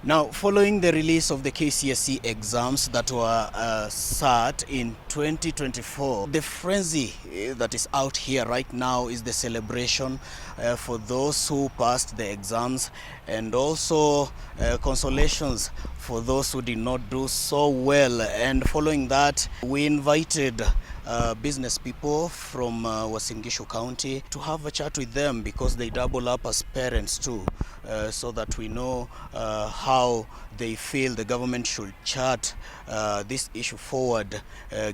Now, following the release of the KCSE exams that were sat in 2024, the frenzy that is out here right now is the celebration for those who passed the exams, and also consolations for those who did not do so well. And following that, we invited business people from Uasin Gishu County to have a chat with them, because they double up as parents too, so that we know how they feel the government should chart this issue forward,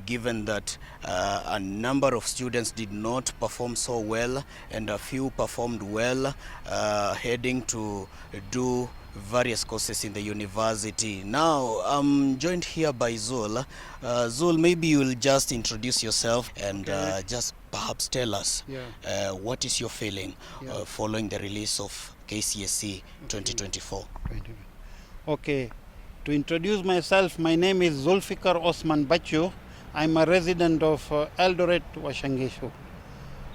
given that a number of students did not perform so well and a few performed well, heading to do various courses in the university. Now, I'm joined here by Zul. Zul, maybe you'll just introduce yourself and just perhaps tell us what is your feeling following the release of KCSE 2024. Okay, to introduce myself, my name is Zulfikar Osman Bachu. I'm a resident of Eldoret, Uasin Gishu.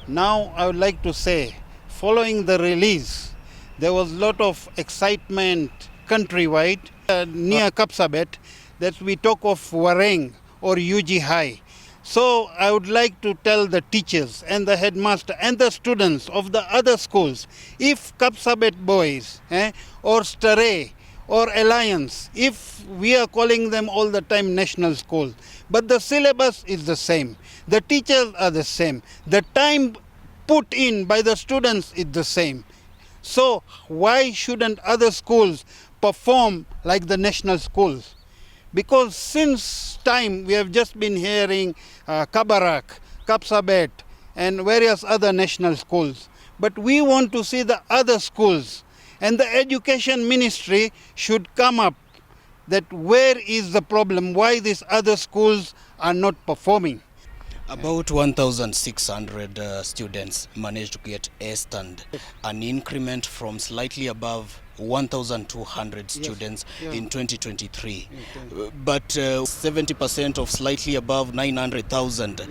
Now, I would like to say, following the release, there was a lot of excitement countrywide near Kapsabet, that we talk of Wareng or UG High. So I would like to tell the teachers and the headmaster and the students of the other schools, if Kapsabet boys or Stare or Alliance, if we are calling them all the time national schools, but the syllabus is the same, the teachers are the same, the time put in by the students is the same. So why shouldn't other schools perform like the national schools? Because since time we have just been hearing Kabarak, Kapsabet and various other national schools. But we want to see the other schools, and the education ministry should come up that where is the problem, why these other schools are not performing. About 1,600 students managed to get A stand, an increment from slightly above 1,200 students in 2023. But 70% of slightly above 900,000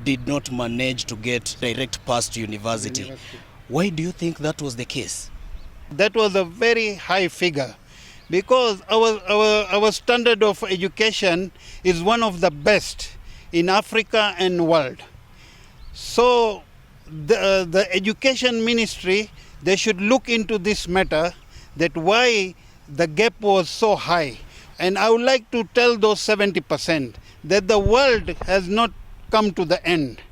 did not manage to get direct pass to university. Why do you think that was the case? That was a very high figure, because our standard of education is one of the best in Africa and world. So the education ministry, they should look into this matter, that why the gap was so high. And I would like to tell those 70% that the world has not come to the end,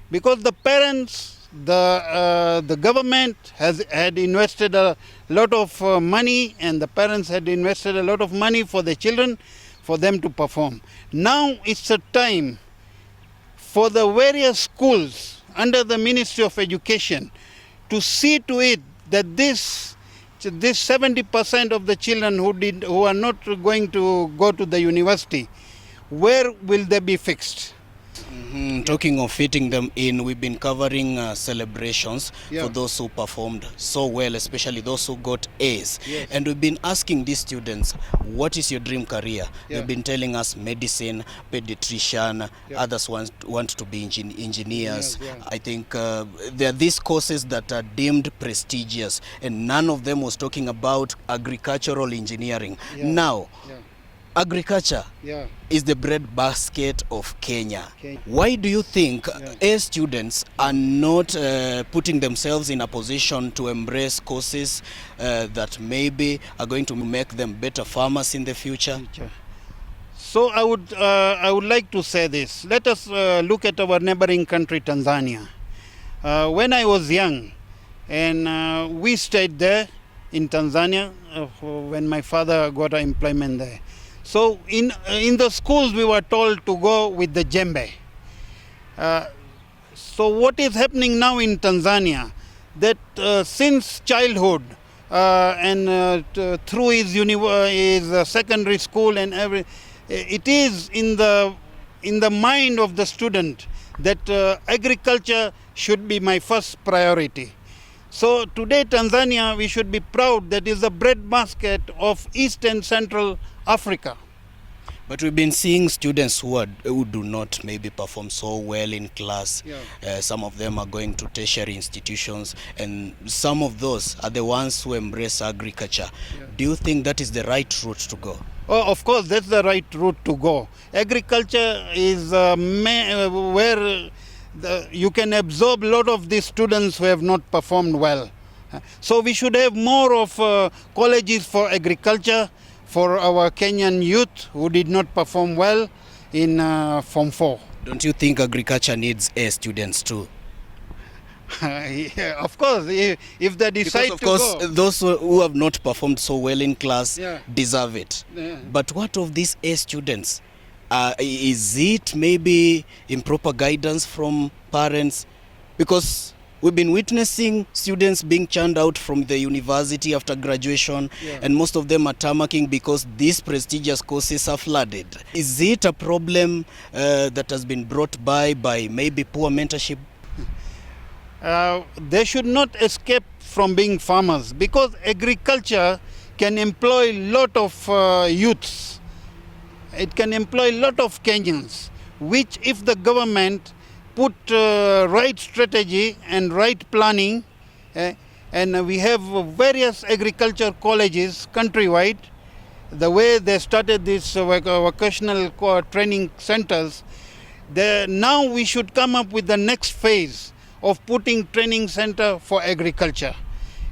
because the parents, the government had invested a lot of money, and the parents had invested a lot of money for the children, for them to perform. Now it's a time for the various schools under the Ministry of Education to see to it that this 70% of the children who are not going to go to the university, where will they be fixed? Talking of fitting them in, we've been covering celebrations for those who performed so well, especially those who got A's. And we've been asking these students, what is your dream career? They've been telling us medicine, pediatrician, others want to be engineers. I think there are these courses that are deemed prestigious, and none of them was talking about agricultural engineering. Now, agriculture is the bread basket of Kenya. Why do you think A students are not putting themselves in a position to embrace courses that maybe are going to make them better farmers in the future? So I would like to say this. Let us look at our neighboring country, Tanzania. When I was young, and we stayed there in Tanzania when my father got employment there. So in the schools we were told to go with the jembe. So what is happening now in Tanzania, that since childhood and through his secondary school and it is in the mind of the student that agriculture should be my first priority. So today Tanzania, we should be proud that is the bread basket of East and Central Africa. But we've been seeing students who do not maybe perform so well in class. Yeah. Some of them are going to tertiary institutions, and some of those are the ones who embrace agriculture. Yeah. Do you think that is the right route to go? Oh, of course, that's the right route to go. Agriculture is where you can absorb a lot of these students who have not performed well. So we should have more of colleges for agriculture for our Kenyan youth who did not perform well in Form 4. Don't you think agriculture needs A students too? Yeah, of course, if they decide Because of course, to go. those who have not performed so well in class Yeah. deserve it. Yeah. But what of these A students? Is it maybe improper guidance from parents? Because we've been witnessing students being churned out from the university after graduation, Yeah. and most of them are tarmacking because these prestigious courses are flooded. Is it a problem that has been brought by maybe poor mentorship? They should not escape from being farmers because agriculture can employ a lot of youths. It can employ a lot of Kenyans, which if the government put right strategy and right planning, and we have various agriculture colleges countrywide, the way they started these vocational training centers, now we should come up with the next phase of putting training center for agriculture.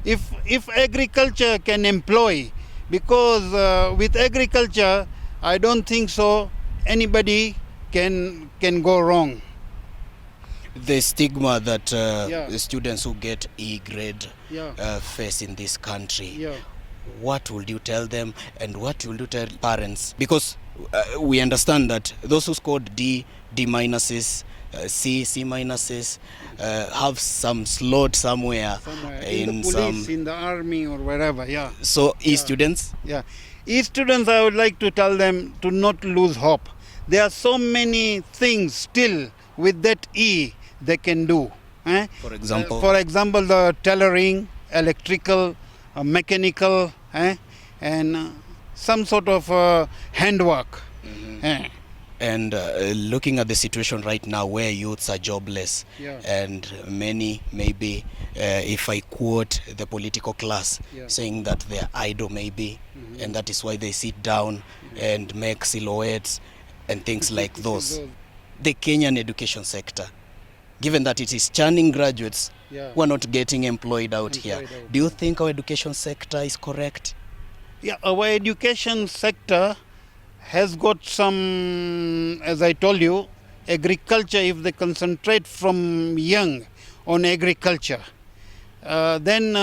If agriculture can employ, because with agriculture, I don't think so anybody can go wrong. The stigma that Yeah. the students who get E grade Yeah. face in this country, Yeah. what would you tell them, and what will you tell parents? Because we understand that those who scored D minuses, C minuses, have some slot somewhere, In the police, in the army, or wherever. Yeah. So E Yeah. students, Yeah. E-students, I would like to tell them to not lose hope. There are so many things still with that E they can do. for example, For example, the tailoring, electrical, mechanical, and some sort of handwork. and looking at the situation right now where youths are jobless, Yeah. and many maybe, if I quote the political class, Yeah. saying that they're idle maybe, and that is why they sit down and make silhouettes and things like those. The Kenyan education sector, given that it is churning graduates, Yeah. who are not getting employed out here. Employed out. Do you think our education sector is correct? Yeah, our education sector has got some, as I told you, agriculture. If they concentrate from young on agriculture, then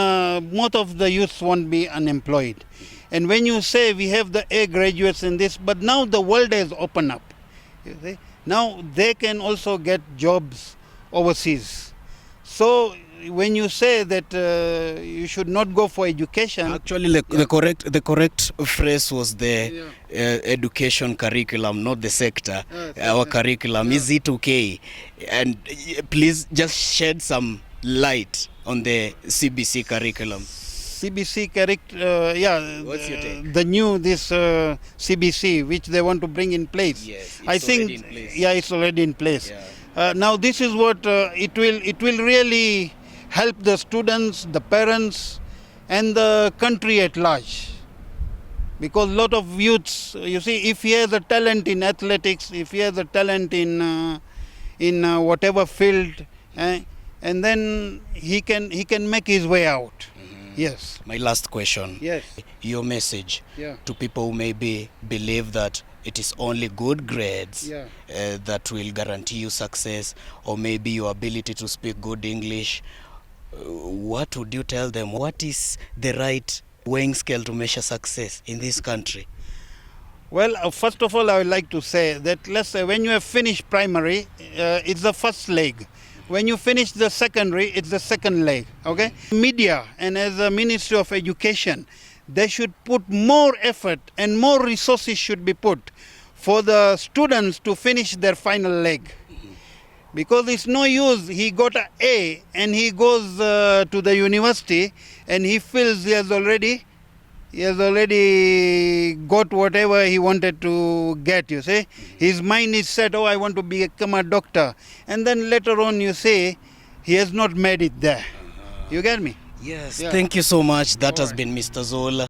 most of the youth won't be unemployed. And when you say we have the A graduates in this, but now the world has opened up. You see? Now they can also get jobs overseas. So when you say that you should not go for education, Actually, the correct phrase was the education curriculum, not the sector. Our curriculum. Is it okay? And please just shed some light on the CBC curriculum. CBC yeah, What's your take? the new CBC which they want to bring in place. Yes, I it's think already in place. yeah, it's already in place. Yeah. Now this is what it will really help the students, the parents, and the country at large. Because a lot of youths, you see, if he has a talent in athletics, if he has a talent in whatever field, and then he can make his way out. Yes. My last question. Yes. Your message Yeah. to people who maybe believe that it is only good grades Yeah. that will guarantee you success, or maybe your ability to speak good English. What would you tell them? What is the right weighing scale to measure success in this country? Well, first of all, I would like to say that let's say when you have finished primary, it's the first leg. When you finish the secondary, it's the second leg. Okay? Media and as a Ministry of Education, they should put more effort and more resources should be put for the students to finish their final leg. Because it's no use, he got an A and he goes to the university and he feels he has already He has already got whatever he wanted to get, you see. His mind is set, oh, I want to become a doctor. And then later on you say, he has not made it there. You get me? Yes, Yeah. thank you so much. That has been Mr. Zola.